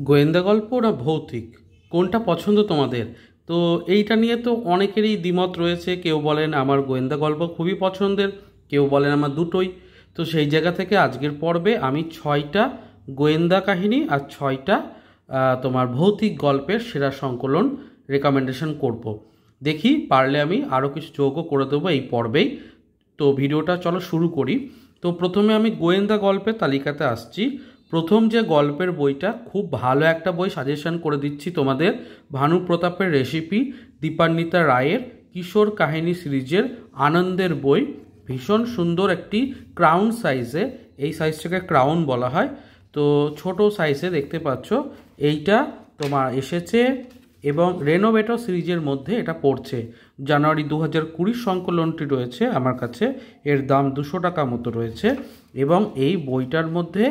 গোয়েন্দা গল্প না ভৌতিক, কোনটা পছন্দ তোমাদের? তো এইটা নিয়ে তো অনেকেরই দ্বিমত রয়েছে। কেউ বলেন আমার গোয়েন্দা গল্প খুবই পছন্দের, কেউ বলেন আমার দুটোই। তো সেই জায়গা থেকে আজকের পর্বে আমি 6টা গোয়েন্দা কাহিনী আর 6টা তোমার ভৌতিক গল্পের সেরা সংকলন রেকমেন্ডেশন করব। দেখি পারলে আমি আরও কিছু যোগও করে দেবো এই পর্বেই। তো ভিডিওটা চলো শুরু করি। তো প্রথমে আমি গোয়েন্দা গল্পের তালিকাতে আসছি। প্রথম যে গল্পের বইটা, খুব ভালো একটা বই সাজেশন করে দিচ্ছি তোমাদের, ভানু প্রতাপের রেসিপি, দীপান্বিতা রায়ের কিশোর কাহিনী সিরিজের আনন্দের বই। ভীষণ সুন্দর একটি ক্রাউন সাইজে, এই সাইজটাকে ক্রাউন বলা হয়, তো ছোট সাইজে দেখতে পাচ্ছ এইটা তোমার এসেছে এবং রেনোভেটো সিরিজের মধ্যে এটা পড়ছে। জানুয়ারি 2020 সংকলনটি রয়েছে আমার কাছে, এর দাম 200 টাকা মতো রয়েছে। এবং এই বইটার মধ্যে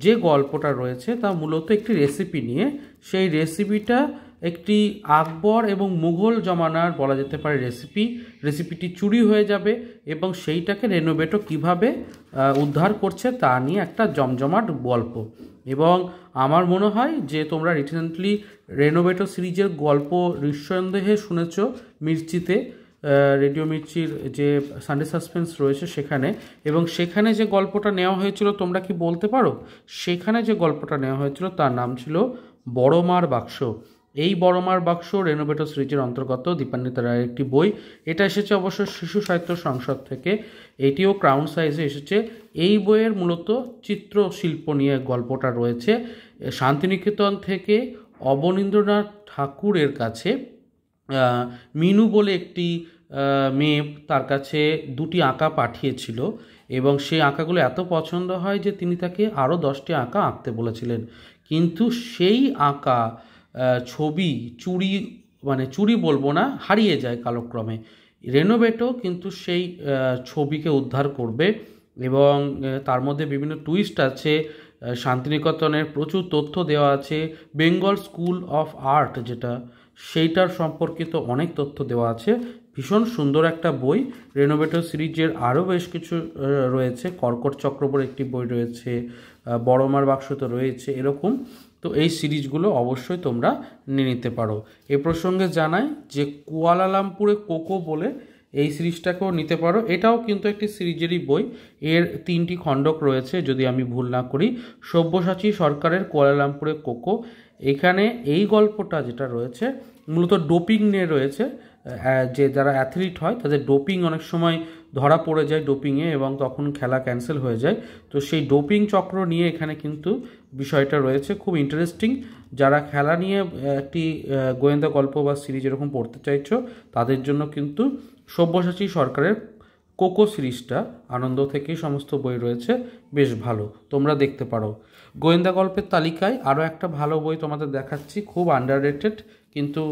যে গল্পটা রয়েছে তা মূলত একটি রেসিপি নিয়ে। সেই রেসিপিটা একটি আকবর এবং মুঘল জমানার বলা যেতে পারে রেসিপিটি চুরি হয়ে যাবে এবং সেইটাকে রেনোভেটো কিভাবে উদ্ধার করছে তা নিয়ে একটা জমজমাট গল্প। এবং আমার মনে হয় যে তোমরা রিসেন্টলি রেনোভেটো সিরিজের গল্প নিঃসন্দেহে শুনেছ মির্চিতে, রেডিও মির্চির যে সানডে সাসপেন্স রয়েছে সেখানে। এবং সেখানে যে গল্পটা নেওয়া হয়েছিল তোমরা কি বলতে পারো? সেখানে যে গল্পটা নেওয়া হয়েছিল তার নাম ছিল বড় মার বাক্স। এই বড় মার বাক্স রেনোভেটো সিরিজের অন্তর্গত দীপান্বিতা রায়ের একটি বই। এটা এসেছে অবশ্য শিশু সাহিত্য সংসদ থেকে, এটিও ক্রাউন সাইজে এসেছে। এই বইয়ের মূলত চিত্রশিল্প নিয়ে গল্পটা রয়েছে। শান্তিনিকেতন থেকে অবনীন্দ্রনাথ ঠাকুরের কাছে মিনু বলে একটি মেয়ে, তার কাছে দুটি আঁকা পাঠিয়েছিল এবং সেই আঁকাগুলো এত পছন্দ হয় যে তিনি তাকে আরও 10টি আঁকা আঁকতে বলেছিলেন। কিন্তু সেই আঁকা ছবি চুরি বলবো না, হারিয়ে যায় কালক্রমে। রেনোভেটো কিন্তু সেই ছবিকে উদ্ধার করবে এবং তার মধ্যে বিভিন্ন টুইস্ট আছে। শান্তিনিকেতনের প্রচুর তথ্য দেওয়া আছে। বেঙ্গল স্কুল অফ আর্ট যেটা, সেইটার সম্পর্কিত অনেক তথ্য দেওয়া আছে। ভীষণ সুন্দর একটা বই। রেনোভেটো সিরিজের আরও বেশ কিছু রয়েছে, কর্কট চক্র বলে একটি বই রয়েছে, বড় মার বাক্স তো রয়েছে, এরকম। তো এই সিরিজগুলো অবশ্যই তোমরা নিয়ে নিতে পারো। এ প্রসঙ্গে জানাই যে কুয়ালালামপুরে কোকো বলে এই সিরিজটাকেও নিতে পারো। এটাও কিন্তু একটি সিরিজেরই বই। এর 3টি খণ্ডক রয়েছে যদি আমি ভুল না করি। সব্যসাচী সরকারের কুয়ালালামপুরে কোকো, এখানে এই গল্পটা যেটা রয়েছে মূলত ডোপিং নিয়ে রয়েছে। যে যারা অ্যাথলিট হয় তাদের ডোপিং অনেক সময় ধরা পড়ে যায় ডোপিংয়ে এবং তখন খেলা ক্যান্সেল হয়ে যায়। তো সেই ডোপিং চক্র নিয়ে এখানে কিন্তু বিষয়টা রয়েছে, খুব ইন্টারেস্টিং। যারা খেলা নিয়ে একটি গোয়েন্দা গল্প বা সিরিজ এরকম পড়তে চাইছো তাদের জন্য কিন্তু সব্যসাচী সরকারের কোকো সিরিজটা, আনন্দ থেকেই সমস্ত বই রয়েছে, বেশ ভালো, তোমরা দেখতে পারো। গোয়েন্দা গল্পের তালিকায় আরও একটা ভালো বই তোমাদের দেখাচ্ছি, খুব আন্ডাররেটেড কিন্তু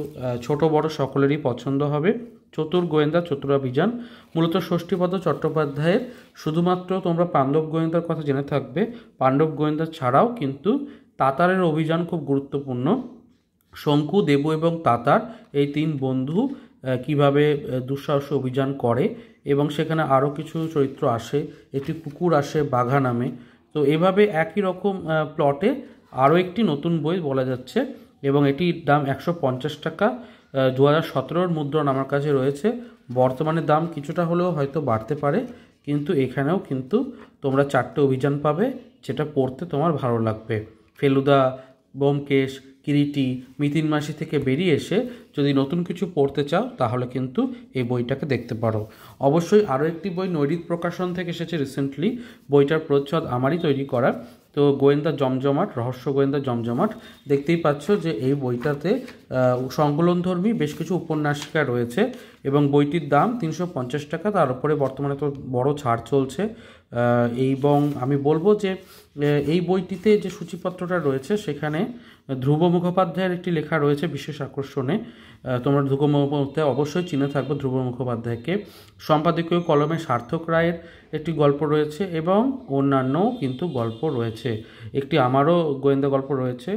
ছোট বড় সকলেরই পছন্দ হবে। চতুর গোয়েন্দা চতুরাভিযান, মূলত ষষ্ঠীপদ চট্টোপাধ্যায়ের। শুধুমাত্র তোমরা পাণ্ডব গোয়েন্দার কথা জেনে থাকবে, পাণ্ডব গোয়েন্দা ছাড়াও কিন্তু তাতারের অভিযান খুব গুরুত্বপূর্ণ। শঙ্কু, দেবু এবং তাতার এই 3 বন্ধু কিভাবে দুঃসাহসী অভিযান করে এবং সেখানে আরও কিছু চরিত্র আসে, একটি কুকুর আসে বাঘা নামে। তো এভাবে একই রকম প্লটে আরও একটি নতুন বই বলা যাচ্ছে এবং এটির দাম 150 টাকা। 2017 মুদ্রণ আমার কাছে রয়েছে। বর্তমানে দাম কিছুটা হলেও হয়তো বাড়তে পারে, কিন্তু এখানেও কিন্তু তোমরা 4টে অভিযান পাবে যেটা পড়তে তোমার ভালো লাগবে। ফেলুদা, ব্যোমকেশ, কিরিটি, মিতিন মাসি থেকে বেরিয়ে এসে যদি নতুন কিছু পড়তে চাও তাহলে কিন্তু এই বইটাকে দেখতে পারো। অবশ্যই আরও একটি বই নৈরিত প্রকাশন থেকে এসেছে রিসেন্টলি, বইটার প্রচ্ছদ আমারই তৈরি করা। তো গোয়েন্দা জমজমাট, রহস্য গোয়েন্দা জমজমাট, দেখতেই পাচ্ছ যে এই বইটাতে সংকলনধর্মী বেশ কিছু উপন্যাসিকা রয়েছে এবং বইটির দাম 350 টাকা। তার উপরে বর্তমানে তো বড় ছাড় চলছে। এবং আমি বলবো যে এই বইটিতে যে সূচিপত্রটা রয়েছে সেখানে ধ্রুব মুখোপাধ্যায়ের একটি লেখা রয়েছে বিশেষ আকর্ষণে। তোমরা ধ্রুব মুখোপাধ্যায় অবশ্যই চিনে থাকবো ধ্রুব মুখোপাধ্যায়কে। সম্পাদকীয় কলমে সার্থক রায়ের একটি গল্প রয়েছে এবং অন্যান্যও কিন্তু গল্প রয়েছে। একটি আমারও গোয়েন্দা গল্প রয়েছে,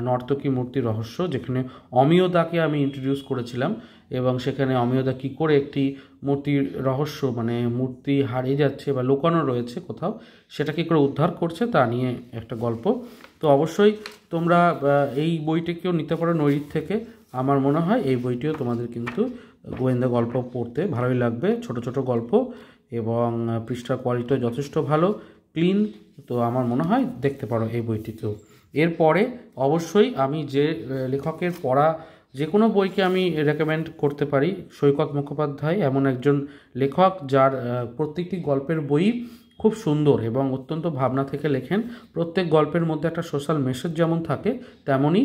নর্তকী মূর্তি রহস্য, যেখানে অমিয়দাকে আমি ইন্ট্রোডিউস করেছিলাম এবং সেখানে অমিয়দা কী করে একটি মূর্তির রহস্য, মানে মূর্তি হারিয়ে যাচ্ছে বা লুকানো রয়েছে কোথাও, সেটা কী করে উদ্ধার করছে তা নিয়ে একটা গল্প। তো অবশ্যই তোমরা এই বইটিকেও নিতে পারো নৈরিত থেকে। আমার মনে হয় এই বইটিও তোমাদের কিন্তু গোয়েন্দা গল্প পড়তে ভালোই লাগবে, ছোট ছোট গল্প এবং পৃষ্ঠার কোয়ালিটিও যথেষ্ট ভালো, ক্লিন। তো আমার মনে হয় দেখতে পারো এই বইটিকেও। এরপরে অবশ্যই আমি যে লেখকের পড়া যে কোনো বইকে আমি রেকমেন্ড করতে পারি, সৈকত মুখোপাধ্যায় এমন একজন লেখক যার প্রত্যেকটি গল্পের বই খুব সুন্দর এবং অত্যন্ত ভাবনা থেকে লেখেন। প্রত্যেক গল্পের মধ্যে একটা সোশ্যাল মেসেজ যেমন থাকে, তেমনই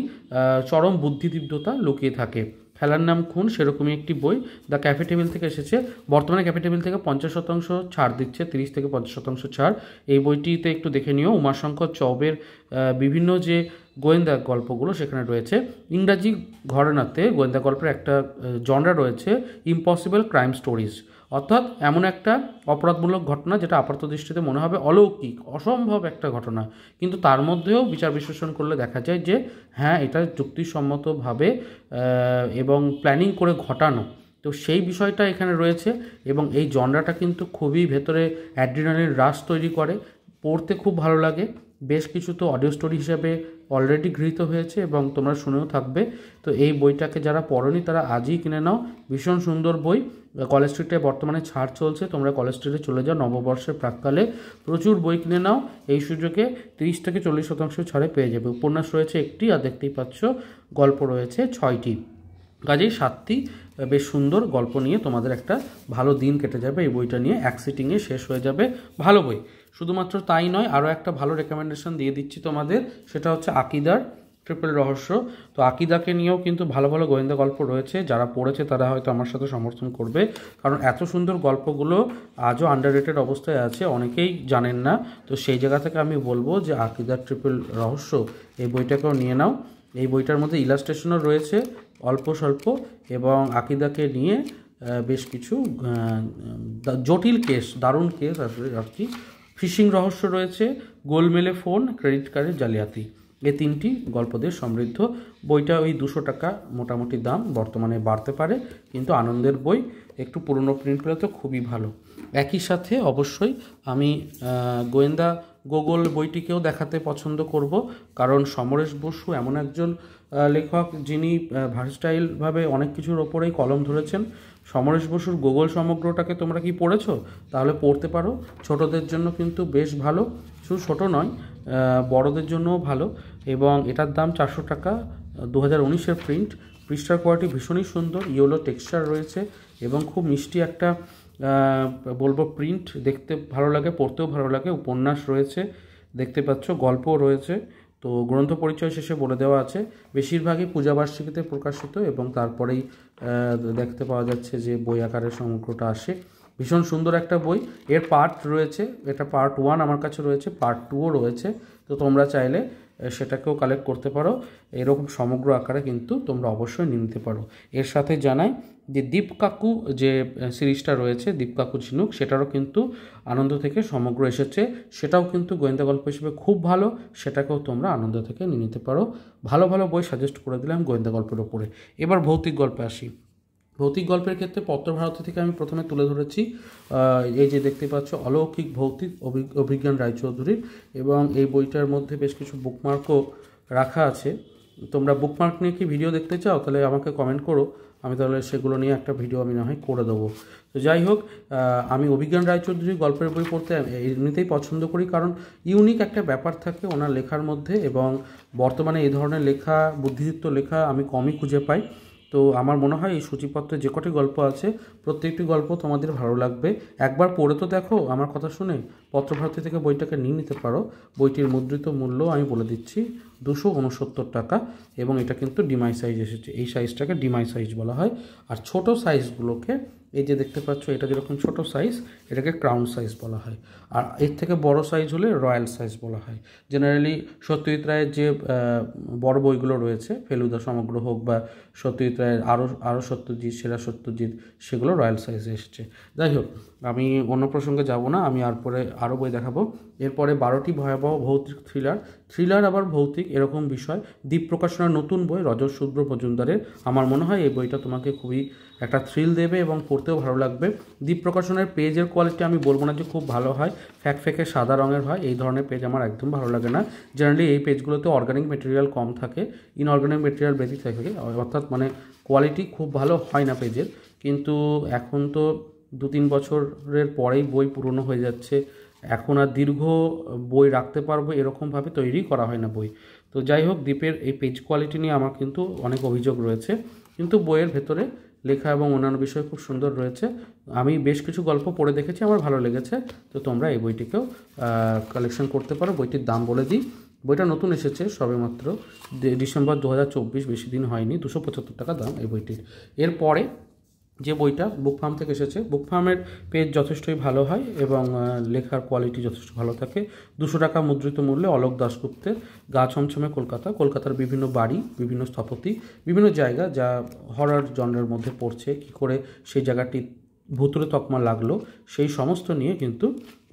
চরম বুদ্ধিদীপ্ততা লুকিয়ে থাকে। খেলার নাম খুন সেরকমই একটি বই, দ্য ক্যাফে টেবিল থেকে এসেছে। বর্তমানে ক্যাফে টেবিল থেকে 50% ছাড় দিচ্ছে, 30 থেকে 50% ছাড়। এই বইটিতে একটু দেখে নিও। উমাশঙ্কর চৌবের বিভিন্ন যে গোয়েন্দা গল্পগুলো সেখানে রয়েছে। ইংরাজি ঘরানাতে গোয়েন্দা গল্পের একটা জনরা রয়েছে, ইম্পসিবল ক্রাইম স্টোরিজ, অর্থাৎ এমন একটা অপরাধমূলক ঘটনা যেটা আপাত দৃষ্টিতে মনে হবে অলৌকিক, অসম্ভব একটা ঘটনা, কিন্তু তার মধ্যেও বিচার বিশ্লেষণ করলে দেখা যায় যে হ্যাঁ, এটা যুক্তিসম্মতভাবে এবং প্ল্যানিং করে ঘটানো। তো সেই বিষয়টা এখানে রয়েছে এবং এই জনরাটা কিন্তু খুবই ভেতরে অ্যাড্রিনালিন রাশ তৈরি করে, পড়তে খুব ভালো লাগে। বেশ কিছু তো অডিও স্টোরি হিসেবে অলরেডি গৃহীত হয়েছে এবং তোমরা শুনেও থাকবে। তো এই বইটাকে যারা পড়োনি তারা আজই কিনে নাও, ভীষণ সুন্দর বই। কলেজ স্ট্রিটে বর্তমানে ছাড় চলছে, তোমরা কলেজ স্ট্রিটে চলে যাও নববর্ষের প্রাককালে, প্রচুর বই কিনে নাও। এই সুযোগে 30 থেকে 40% ছাড়ে পেয়ে যাবে। উপন্যাস রয়েছে একটি, আর দেখতেই পাচ্ছ গল্প রয়েছে 6টি। কাজেই 7টি বেশ সুন্দর গল্প নিয়ে তোমাদের একটা ভালো দিন কেটে যাবে। এই বইটা নিয়ে এক সিটিংয়ে শেষ হয়ে যাবে। ভালো বই। শুধুমাত্র তাই নয়, আরও একটা ভালো রেকমেন্ডেশন দিয়ে দিচ্ছি তোমাদের, সেটা হচ্ছে আকিদার ট্রিপল রহস্য। তো আকিদাকে নিয়েও কিন্তু ভালো ভালো গোয়েন্দা গল্প রয়েছে, যারা পড়েছে তারা হয়তো আমার সাথে সমর্থন করবে, কারণ এত সুন্দর গল্পগুলো আজও আন্ডাররেটেড অবস্থায় আছে, অনেকেই জানেন না। তো সেই জায়গা থেকে আমি বলবো যে আকিদার ট্রিপল রহস্য এই বইটাকেও নিয়ে নাও। এই বইটার মধ্যে ইলাস্ট্রেশনও রয়েছে অল্প স্বল্প, এবং আকিদাকে নিয়ে বেশ কিছু জটিল কেস, দারুণ কেস আর কি। ফিশিং রহস্য রয়েছে, গোলমেলে ফোন, ক্রেডিট কার্ডের জালিয়াতি, এই 3টি গল্প দিয়ে সমৃদ্ধ। বইটা ওই 200 টাকা মোটামুটি দাম, বর্তমানে বাড়তে পারে, কিন্তু আনন্দের বই। একটু পুরনো প্রিন্ট পেলে তো খুবই ভালো। একই সাথে অবশ্যই আমি গোয়েন্দা গোগল বইটিকেও দেখাতে পছন্দ করব, কারণ সমরেশ বসু এমন একজন লেখক যিনি ভার্সটাইলভাবে অনেক কিছুর ওপরেই কলম ধরেছেন। সমরেশ বসুর গোগল সমগ্রটাকে তোমরা কি পড়েছো? তাহলে পড়তে পারো, ছোটদের জন্য কিন্তু বেশ ভালো, শুধু ছোটো নয় বড়দের জন্যও ভালো। এবং এটার দাম 400 টাকা, 2019-এর প্রিন্ট। পৃষ্ঠার কোয়ালিটি ভীষণই সুন্দর, ইয়েলো টেক্সচার রয়েছে এবং খুব মিষ্টি একটা বলবো প্রিন্ট, দেখতে ভালো লাগে, পড়তেও ভালো লাগে। উপন্যাস রয়েছে দেখতে পাচ্ছ, গল্পও রয়েছে। তো গ্রন্থ পরিচয় শেষে বলে দেওয়া আছে, বেশিরভাগই পূজাবার্ষিকীতে প্রকাশিত এবং তারপরেই দেখতে পাওয়া যাচ্ছে যে বই আকারের সমগ্রটা আসে। ভীষণ সুন্দর একটা বই। এর পার্ট রয়েছে, এটা পার্ট 1 আমার কাছে রয়েছে, পার্ট 2ও রয়েছে। তো তোমরা চাইলে সেটাকেও কালেক্ট করতে পারো। এরকম সমগ্র আকারে কিন্তু তোমরা অবশ্যই নিতে পারো। এর সাথে জানাই যে দীপ কাকু যে সিরিজটা রয়েছে, দীপ কাকু ঝিনুক, সেটারও কিন্তু আনন্দ থেকে সমগ্র এসেছে, সেটাও কিন্তু গোয়েন্দা গল্প হিসেবে খুব ভালো, সেটাকেও তোমরা আনন্দ থেকে নিয়ে নিতে পারো। ভালো ভালো বই সাজেস্ট করে দিলাম গোয়েন্দা গল্পের ওপরে। এবার ভৌতিক গল্পে আসি। ভৌতিক গল্পের ক্ষেত্রে পত্রভারতী থেকে আমি প্রথমে তুলে ধরেছি, এই যে দেখতে পাচ্ছ অলৌকিক ভৌতিক, অভিজ্ঞান রায়চৌধুরীর, এবং এই বইটার মধ্যে বেশ কিছু বুকমার্কও রাখা আছে। তোমরা বুকমার্ক নিয়ে কি ভিডিও দেখতে চাও তাহলে আমাকে কমেন্ট করো, আমি তাহলে সেগুলো নিয়ে একটা ভিডিও আমি না হয় করে দেবো। তো যাই হোক, আমি অভিজ্ঞান রায়চৌধুরীর গল্পের বই পড়তে এমনিতেই পছন্দ করি, কারণ ইউনিক একটা ব্যাপার থাকে ওনার লেখার মধ্যে, এবং বর্তমানে এই ধরনের লেখা, বুদ্ধিদীপ্ত লেখা আমি কমই খুঁজে পাই। তো আমার মনে হয় এই সূচিপত্রে যে কটি গল্প আছে প্রত্যেকটি গল্প তোমাদের ভালো লাগবে। একবার পড়ে তো দেখো, আমার কথা শুনে পত্রভারতী থেকে বইটাকে নিয়ে নিতে পারো। বইটির মুদ্রিত মূল্য আমি বলে দিচ্ছি, 269 টাকা, এবং এটা কিন্তু ডিমাই সাইজ এসেছে। এই সাইজটাকে ডিমাই সাইজ বলা হয়। আর ছোট সাইজগুলোকে, এই যে দেখতে পাচ্ছ এটা যেরকম ছোট সাইজ, এটাকে ক্রাউন সাইজ বলা হয়। আর এর থেকে বড় সাইজ হলে রয়্যাল সাইজ বলা হয়। জেনারেলি সত্যজিৎ রায়ের যে বড় বইগুলো রয়েছে, ফেলুদা সমগ্র হোক বা সত্যজিৎ রায়ের আরও সত্যজিৎ, সেরা সত্যজিৎ, সেগুলো রয়্যাল সাইজে এসেছে। যাই হোক, আমি অন্য প্রসঙ্গে যাব না, আমি পরে আরও বই দেখাবো। এরপরে 12টি ভয়াবহ ভৌতিক থ্রিলার আবার ভৌতিক এরকম বিষয়। দ্বীপ প্রকাশনার নতুন বই রজতশূদ্র মজুমদারের। আমার মনে হয় এই বইটা তোমাকে খুবই একটা থ্রিল দেবে এবং পড়তেও ভালো লাগবে। দ্বীপ প্রকাশনের পেজের কোয়ালিটি আমি বলবো না যে খুব ভালো হয়, ফ্যাকে সাদা রঙের হয়, এই ধরনের পেজ আমার একদম ভালো লাগে না। জেনারেলি এই পেজগুলোতে অর্গানিক মেটেরিয়াল কম থাকে, ইনঅর্গানিক মেটেরিয়াল বেশি থাকে, অর্থাৎ মানে কোয়ালিটি খুব ভালো হয় না পেজের। কিন্তু এখন তো 2-3 বছরের পরেই বই পুরনো হয়ে যাচ্ছে, এখন আর দীর্ঘ বই রাখতে পারবো এরকমভাবে তৈরি করা হয় না বই। তো যাই হোক, দ্বীপের এই পেজ কোয়ালিটি নিয়ে আমার কিন্তু অনেক অভিযোগ রয়েছে, কিন্তু বইয়ের ভেতরে লেখা এবং অন্যান্য বিষয় খুব সুন্দর রয়েছে। আমি বেশ কিছু গল্প পড়ে দেখেছি, আমার ভালো লেগেছে। তো তোমরা এই বইটিকেও কালেকশন করতে পারো। বইটির দাম বলে দিই, বইটা নতুন এসেছে সবেমাত্র ডিসেম্বর 2024, বেশি দিন হয়নি। 275 টাকা দাম এই বইটির। এরপরে যে বইটা বুক ফার্ম থেকে এসেছে, বুক ফার্মের পেজ যথেষ্টই ভালো হয় এবং লেখার কোয়ালিটি যথেষ্ট ভালো থাকে। 200 টাকা মুদ্রিত মূল্যে অলোক দাশগুপ্তের গা ছমছমে কলকাতার বিভিন্ন বাড়ি, বিভিন্ন স্থপতি, বিভিন্ন জায়গা যা হরর জনরের মধ্যে পড়ছে, কী করে সেই জায়গাটি ভুতুড়ে তকমা লাগলো, সেই সমস্ত নিয়ে কিন্তু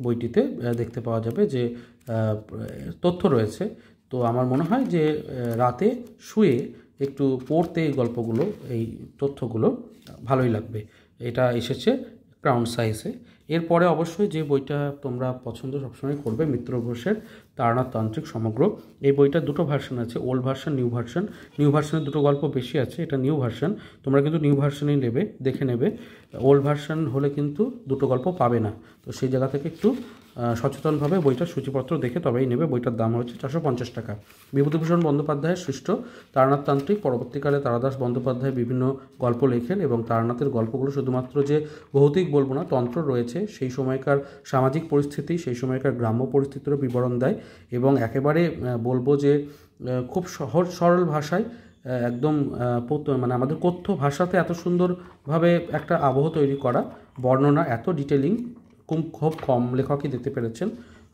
বইটিতে দেখতে পাওয়া যাবে যে তথ্য রয়েছে। তো আমার মনে হয় যে রাতে শুয়ে একটু পড়তে এই গল্পগুলো, এই তথ্যগুলো ভালোই লাগবে। এটা এসেছে ক্রাউন সাইজে। এরপরে অবশ্যই যে বইটা তোমরা পছন্দ সবসময় করবে, মিত্র ঘোষের তারানাথ তান্ত্রিক সমগ্র। এই বইটার দুটো ভার্সন আছে, old version, new version. New ভার্সনের দুটো গল্প বেশি আছে, এটা নিউ ভার্সন। তোমরা কিন্তু নিউ ভার্সনই নেবে, দেখে নেবে। ওল্ড ভার্সন হলে কিন্তু দুটো গল্প পাবে না। তো সেই জায়গা থেকে একটু সচেতনভাবে বইটার সূচিপত্র দেখে তবেই নেবে। বইটার দাম হচ্ছে 450 টাকা। বিভূতিভূষণ বন্দ্যোপাধ্যায়ের সৃষ্ট তারানাথ তান্ত্রিক। পরবর্তীকালে তারাদাস বন্দ্যোপাধ্যায় বিভিন্ন গল্প লেখেন এবং তারানাথের গল্পগুলো শুধুমাত্র যে ভৌতিক বলবো না, তন্ত্র রয়েছে, সেই সময়কার সামাজিক পরিস্থিতি, সেই সময়কার গ্রাম্য পরিস্থিতিরও বিবরণ দেয় এবং একেবারে বলবো যে খুব সহজ সরল ভাষায় একদম মানে আমাদের কথ্য ভাষাতে এত সুন্দরভাবে একটা আবহ তৈরি করা, বর্ণনা এত ডিটেলিং খুব কম লেখকই দিতে পেরেছেন।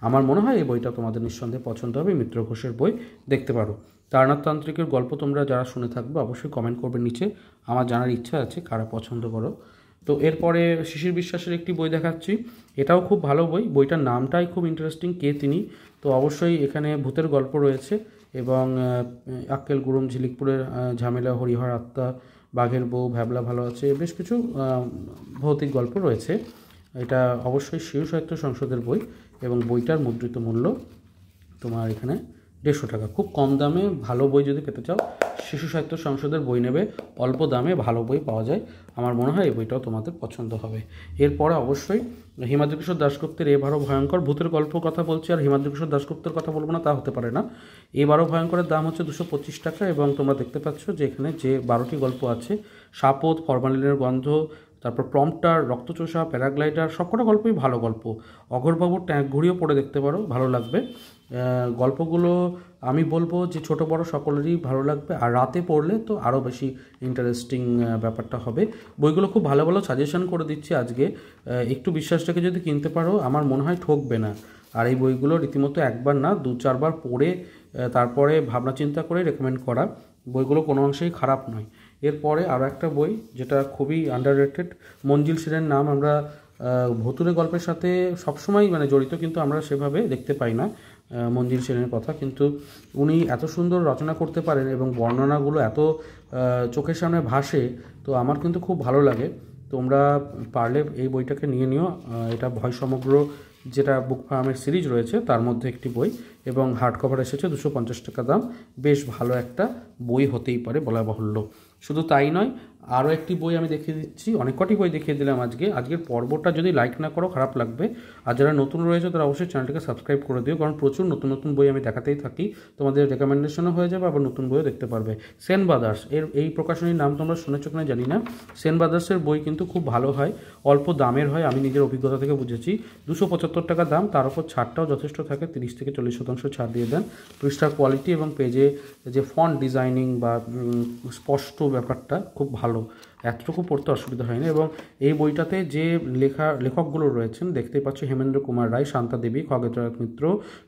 আমার মনে হয় এই বইটা তোমাদের নিঃসন্দেহে পছন্দ হবে। মিত্র ঘোষের বই দেখতে পারো। তারানাথ তান্ত্রিকের গল্প তোমরা যারা শুনে থাকবে অবশ্যই কমেন্ট করবে নিচে, আমার জানার ইচ্ছা আছে কারা পছন্দ করো। তো এরপরে শিশির বিশ্বাসের একটি বই দেখাচ্ছি, এটাও খুব ভালো বই। বইটার নামটাই খুব ইন্টারেস্টিং, কে তিনি। তো অবশ্যই এখানে ভূতের গল্প রয়েছে এবং আক্কেল গুরুম, ঝিলিকপুরের ঝামেলা, হরিহর আত্মা, বাঘের বউ, ভ্যাবলা ভালো আছে, বেশ কিছু ভৌতিক গল্প রয়েছে। এটা অবশ্যই শিশু সাহিত্য সংসদের বই এবং বইটার মুদ্রিত মূল্য তোমার এখানে 150 টাকা। খুব কম দামে ভালো বই যদি পেতে চাও, শিশু সাহিত্য সংসদের বই নেবে, অল্প দামে ভালো বই পাওয়া যায়। আমার মনে হয় এই বইটাও তোমাদের পছন্দ হবে। এরপরে অবশ্যই হিমাদ্রিকিশোর দাশগুপ্তের এবারও ভয়ঙ্কর। ভূতের গল্প কথা বলছি আর হিমাদ্রিকিশোর দাশগুপ্তের কথা বলবো না, তা হতে পারে না। এবারও ভয়ঙ্করের দাম হচ্ছে 225 টাকা এবং তোমরা দেখতে পাচ্ছ যে এখানে যে 12টি গল্প আছে, সাপদ, ফরমালিনের গন্ধ, তারপর প্রম্পটার, রক্তচোষা, প্যারাগ্লাইডার, সবকটা গল্পই ভালো গল্প। অঘোরবাবুর ট্যাঙ্ক ঘুরিও পড়ে দেখতে পারো, ভালো লাগবে। গল্পগুলো আমি বলবো যে ছোট বড় সকলেরই ভালো লাগবে, আর রাতে পড়লে তো আরও বেশি ইন্টারেস্টিং ব্যাপারটা হবে। বইগুলো খুব ভালো ভালো সাজেশন করে দিচ্ছি আজকে, একটু বিশ্বাস রেখে যদি কিনতে পারো আমার মনে হয় ঠকবে না। আর এই বইগুলো রীতিমতো একবার না 2-4 বার পড়ে তারপরে ভাবনা চিন্তা করে রেকমেন্ড করা। বইগুলো কোনো অংশেই খারাপ নয়। এরপরে আরও একটা বই যেটা খুবই আন্ডাররেটেড, মঞ্জিল সেনের নাম। আমরা ভুতুড়ে গল্পের সাথে সবসময় মানে জড়িত, কিন্তু আমরা সেভাবে দেখতে পাই না মঞ্জিল সেনের কথা, কিন্তু উনি এত সুন্দর রচনা করতে পারেন এবং বর্ণনাগুলো এত চোখের সামনে ভাসে, তো আমার কিন্তু খুব ভালো লাগে। তোমরা পারলে এই বইটাকে নিয়ে নিও। এটা ভয় সমগ্র যেটা বুক ফার্মের সিরিজ রয়েছে তার মধ্যে একটি বই এবং হার্ড কভার এসেছে, 250 টাকা দাম। বেশ ভালো একটা বই হতেই পারে বলা বাহুল্য। শুধু তাই নয়, আরও একটি বই আমি দেখিয়ে দিচ্ছি, অনেক কটি বই দেখিয়ে দিলাম আজকের পর্বটা যদি লাইক না করো খারাপ লাগবে। আর যারা নতুন রয়েছে তারা অবশ্যই চ্যানেলটিকে সাবস্ক্রাইব করে দিও, কারণ প্রচুর নতুন নতুন বই আমি দেখাতেই থাকি, তোমাদের রেকমেন্ডেশনও হয়ে যাবে, আবার নতুন বইও দেখতে পারবে। সেন ব্রাদার্স এই প্রকাশনীর নাম তোমরা শুনেছো কিনা জানি না। সেন ব্রাদার্সের বই কিন্তু খুব ভালো হয়, অল্প দামের হয়, আমি নিজের অভিজ্ঞতা থেকে বুঝেছি। 275 টাকা দাম, তার উপর ছাড়টাও যথেষ্ট থাকে, 30-40% ছাড় দিয়ে দেন। পৃষ্ঠার কোয়ালিটি এবং পেজে যে ফন্ট ডিজাইনিং বা স্পষ্ট ব্যাপারটা খুব ভালো, এতটুকু পড়তে অসুবিধা হয়নি। এবং এই বইটাতে যে লেখকগুলো রয়েছেন দেখতেই পাচ্ছ, হেমেন্দ্র কুমার রায়, শান্তা দেবী, খগেন্দ্রনাথ মিত্র,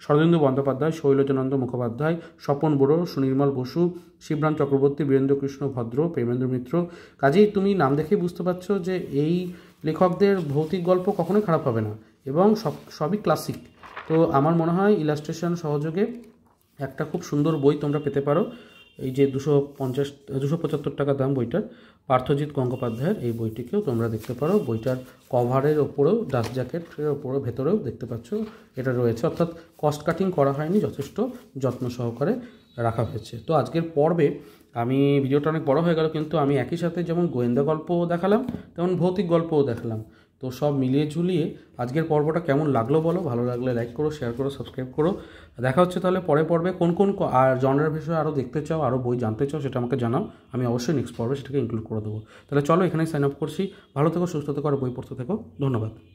শরদিন্দু বন্দ্যোপাধ্যায়, শৈলজানন্দ মুখোপাধ্যায়, স্বপন বড়ো, সুনির্মল বসু, শিবরাম চক্রবর্তী, বীরেন্দ্র কৃষ্ণ ভদ্র, প্রেমেন্দ্র মিত্র। কাজেই তুমি নাম দেখেই বুঝতে পারছো যে এই লেখকদের ভৌতিক গল্প কখনোই খারাপ হবে না এবং সবই ক্লাসিক। তো আমার মনে হয় ইলাস্ট্রেশন সহযোগে একটা খুব সুন্দর বই তোমরা পেতে পারো। এই যে 275 টাকা দাম বইটার, পার্থজিৎ গঙ্গোপাধ্যায়ের এই বইটিকেও তোমরা দেখতে পারো। বইটার কভারের ওপরেও, ডাস্ট জ্যাকেটের ওপরেও, ভেতরেও দেখতে পাচ্ছ এটা রয়েছে, অর্থাৎ কস্ট কাটিং করা হয়নি, যথেষ্ট যত্ন সহকারে রাখা হয়েছে। তো আজকের পর্বে আমি, ভিডিওটা অনেক বড় হয়ে গেল, কিন্তু আমি একই সাথে যেমন গোয়েন্দা গল্পও দেখালাম তেমন ভৌতিক গল্পও দেখালাম। তো সব মিলিয়ে ঝুলিয়ে আজকের পর্বটা কেমন লাগলো বলো, ভালো লাগলে লাইক করো, শেয়ার করো, সাবস্ক্রাইব করো। দেখা হচ্ছে তাহলে পরের পর্বে। কোন কোন আর জনরার বিষয়ে আরও দেখতে চাও, আরও বই জানতে চাও, সেটা আমাকে জানাও, আমি অবশ্যই নেক্সট পর্বে সেটাকে ইনক্লুড করে দেবো। তাহলে চলো এখানেই সাইন আপ করছি। ভালো থেকো, সুস্থ থেকো, আর বই পড়তে থেকো। ধন্যবাদ।